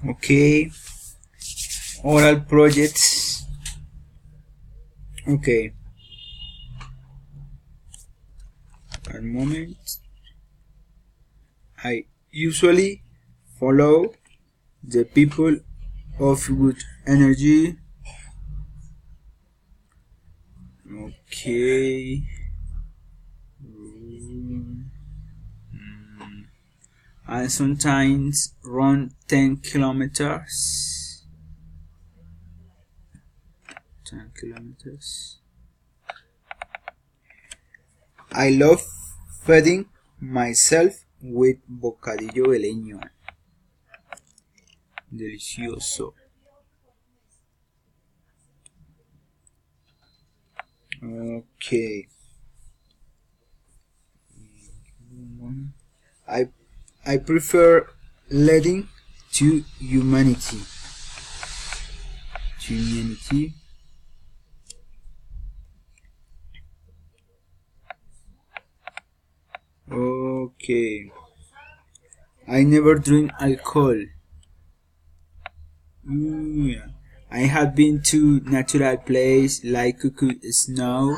Okay, oral projects. Okay, a moment. I usually follow the people of good energy. Okay. I sometimes run 10 kilometers. 10 kilometers. I love feeding myself with bocadillo beleño. Delicioso. Okay. I prefer leading to humanity. To humanity. Okay. I never drink alcohol. Yeah. I have been to natural place like Cuckoo Snow.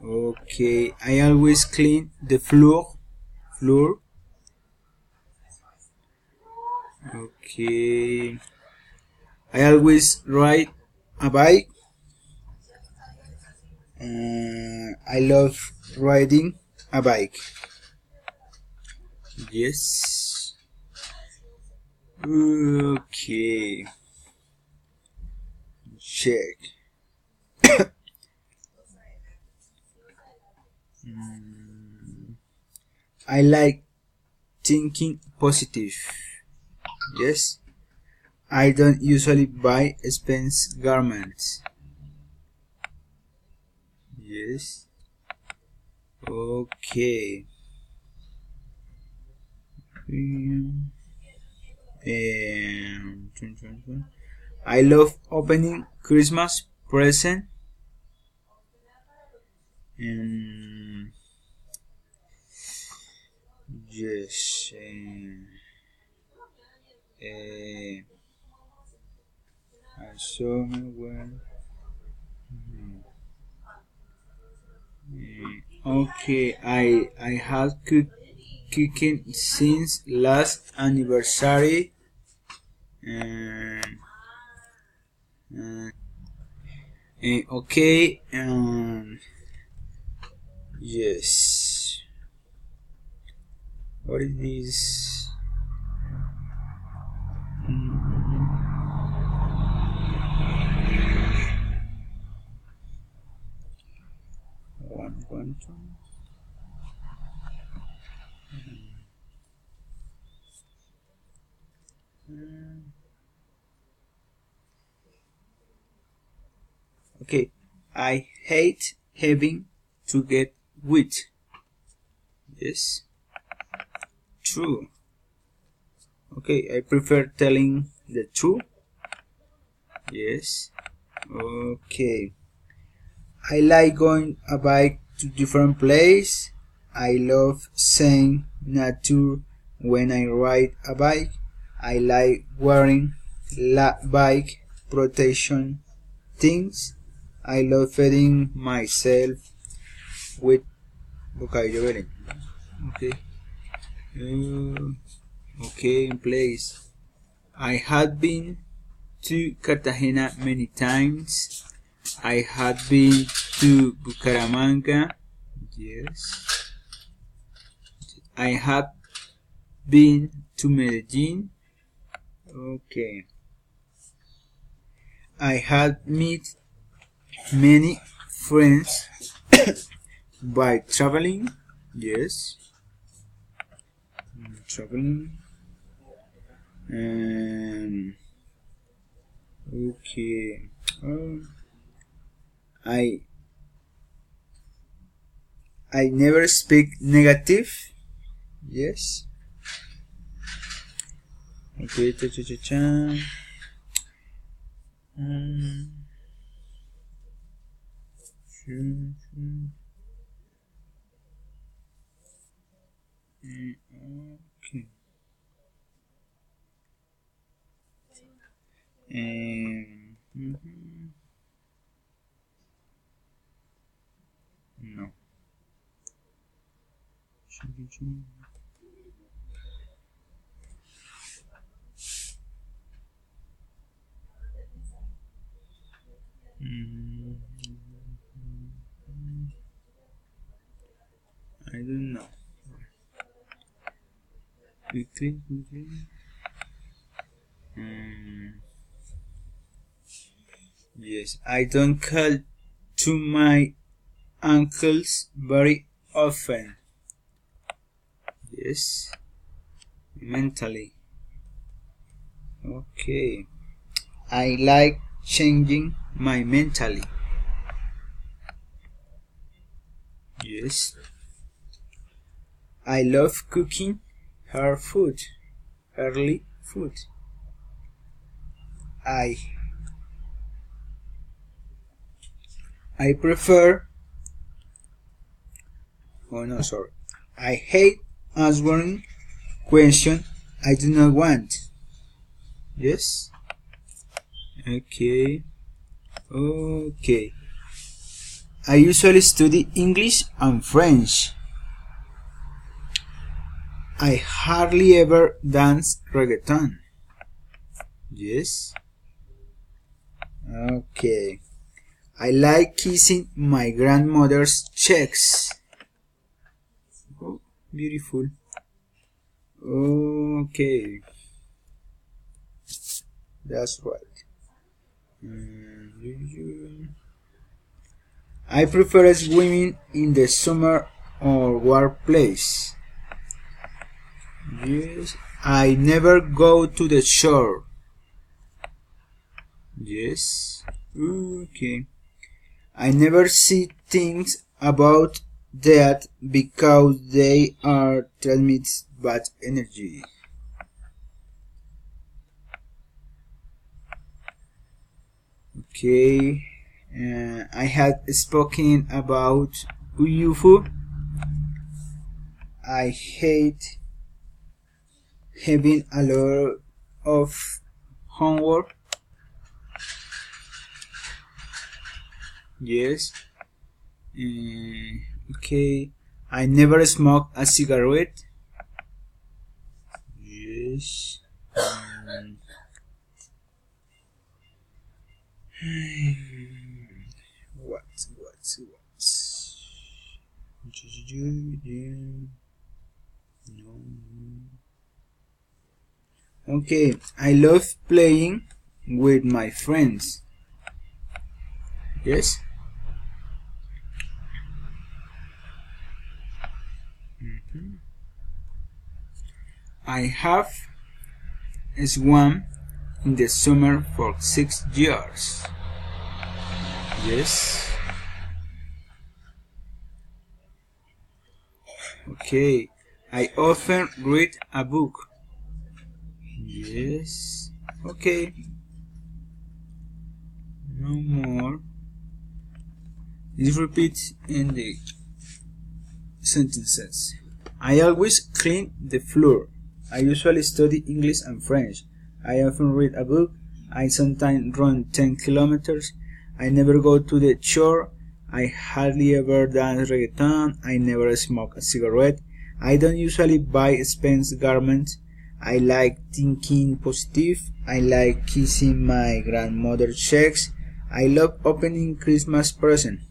Okay. I always clean the floor. Okay. I always ride a bike. I love riding a bike. Yes. Okay. Check. I like thinking positive. Yes. I don't usually buy expensive garments. Yes. Okay. I love opening Christmas present. Yes. I saw when. Okay, I have cooking since last anniversary. And okay, yes. What is this? One. Okay, I hate having to get wet. Yes, true. Okay, I prefer telling the truth. Yes. Okay. I like going a bike to different place. I love seeing nature when I ride a bike. I like wearing bike protection things. I love feeding myself with bocadillo beleño. Okay. Okay, in place. I had been to Cartagena many times. I had been to Bucaramanga. Yes. I have been to Medellin. Okay. I had met many friends by traveling. Yes. Traveling. Okay. I never speak negative. Yes. Okay. Okay. No. I don't know. Quickly. Yes, I don't call to my uncles very often. Yes, mentally. Okay. I like changing my mentally. Yes. I love cooking early food. I prefer. Oh no, sorry. I hate answering question I do not want. Yes. Okay. I usually study English and French. I hardly ever dance reggaeton. Yes. Okay. I like kissing my grandmother's cheeks. Oh, beautiful. Okay. That's right. I prefer swimming in the summer or warm place. Yes. I never go to the shore. Yes. Okay. I never see things about that because they are transmits bad energy. Okay. I had spoken about UFO. I hate having a lot of homework. Yes. Okay. I never smoke a cigarette. Yes. What? No. Okay, I love playing with my friends. Yes. I have swum in the summer for 6 years. Yes. Okay. I often read a book. Yes. Okay. No more. Let's repeat in the sentences. I always clean the floor. I usually study English and French. I often read a book. I sometimes run 10 kilometers. I never go to the shore. I hardly ever dance reggaeton. I never smoke a cigarette. I don't usually buy expensive garments. I like thinking positive. I like kissing my grandmother's cheeks. I love opening Christmas presents.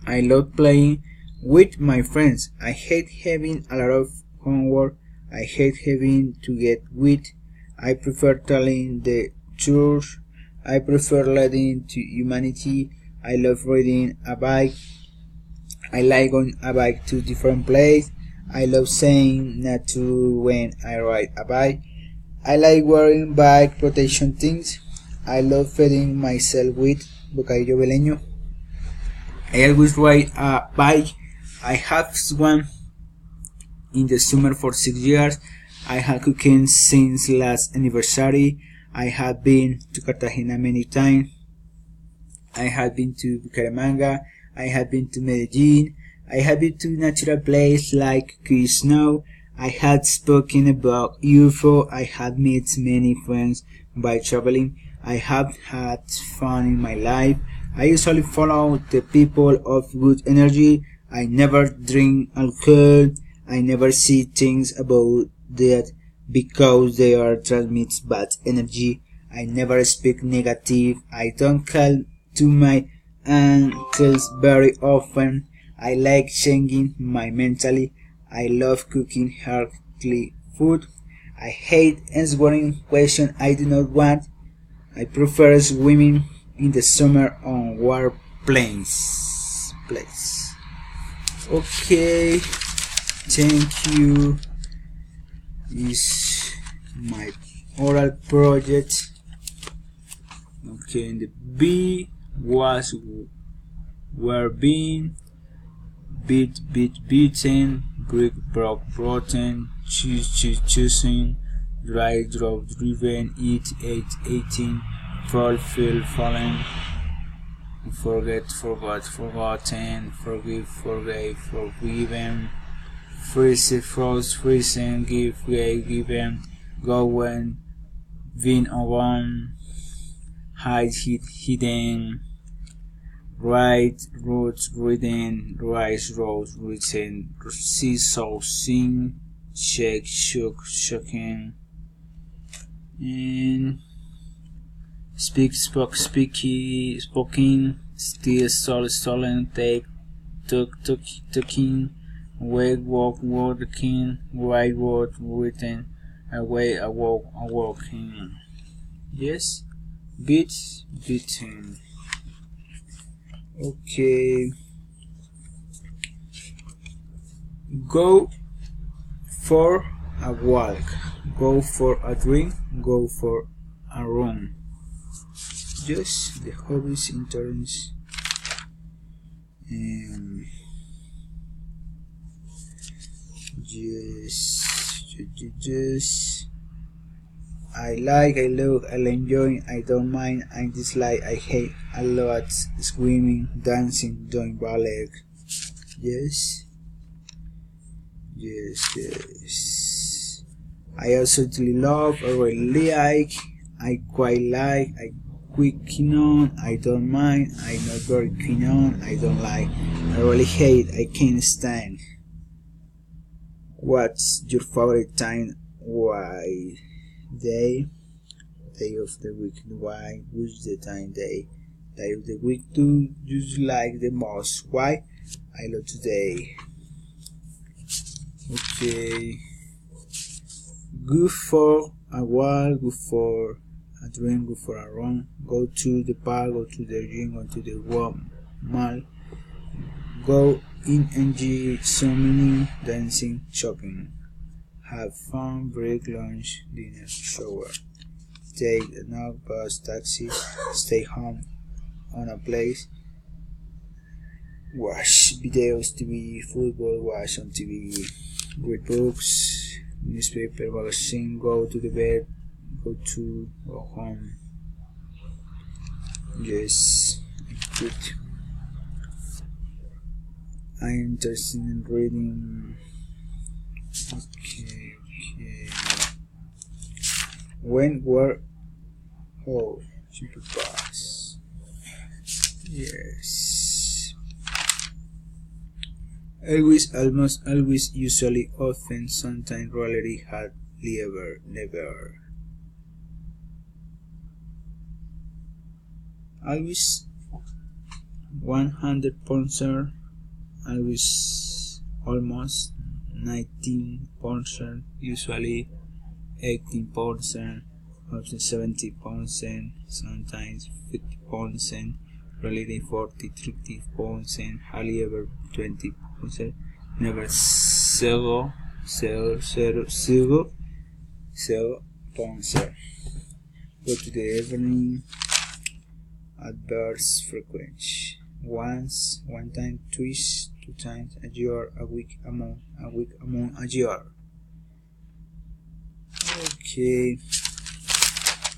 I love playing with my friends. I hate having a lot of homework. I hate having to get wet. I prefer telling the truth. I prefer leading to humanity. I love riding a bike. I like on a bike to different places. I love saying not to when I ride a bike. I like wearing bike protection things. I love feeding myself with bocadillo beleño. I always ride a bike. I have swum in the summer for 6 years. I have cooking since last anniversary. I have been to Cartagena many times. I have been to Bucaramanga. I have been to Medellin. I have been to natural places like Snow. I had spoken about UFO. I had met many friends by traveling. I have had fun in my life. I usually follow the people of good energy. I never drink alcohol. I never see things about that because they are transmits bad energy. I never speak negative. I don't call to my uncles very often. I like changing my mentally. I love cooking healthy food. I hate answering questions I do not want. I prefer swimming in the summer on warm plains. Okay, thank you. Is my oral project. Okay, and the B was were being beaten, brick broke broken, choosing, dry drop driven, eat eating, fall feel fallen, forget forgot forgotten, forgive forgave forgiven, freeze froze freezing, give given, go when, win on, hide hidden, right roots reading, rise rose written, seesaw sing, shake shook shocking, and spoken, still stolen, take took wake walk walking, right word written, away awoking. Yes, beaten. Okay, go for a walk, go for a drink, go for a run. Just the hobbies, interests, and just I like, I love, I enjoy, I don't mind, I dislike, I hate, I love swimming, dancing, doing ballet. Yes. I absolutely love, I really like, I quite like, I quick keen on, I don't mind, I not very keen on, I don't like, I really hate, I can't stand. What's your favorite time? Why? Day of the week. Why? Which the day of the week do you like the most? Why? I love today. Okay, go for a walk, go for a drink, go for a run, go to the park, go to the gym, go to the mall, go in enjoy swimming, dancing, shopping, have fun, break, lunch, dinner, shower, take a nap, bus, taxi, stay home on a place, watch videos, TV, football, watch on TV, read books, newspaper, magazine, go to the bed, go home. Yes, good. I'm interested in reading. Okay. When, where, how, super fast. Yes. Always, almost, always, usually, often, sometimes, rarely, hardly ever, never. Always 100%, always almost 19%, usually 18%, often 70%, sometimes 50%, rarely 40, 30%, hardly ever 20%, never 0.0. Go to the evening. Adverse frequency. One time, twice, 2 times a year, a week, a month, a year. Okay.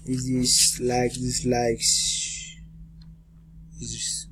Is this like dislikes? Is this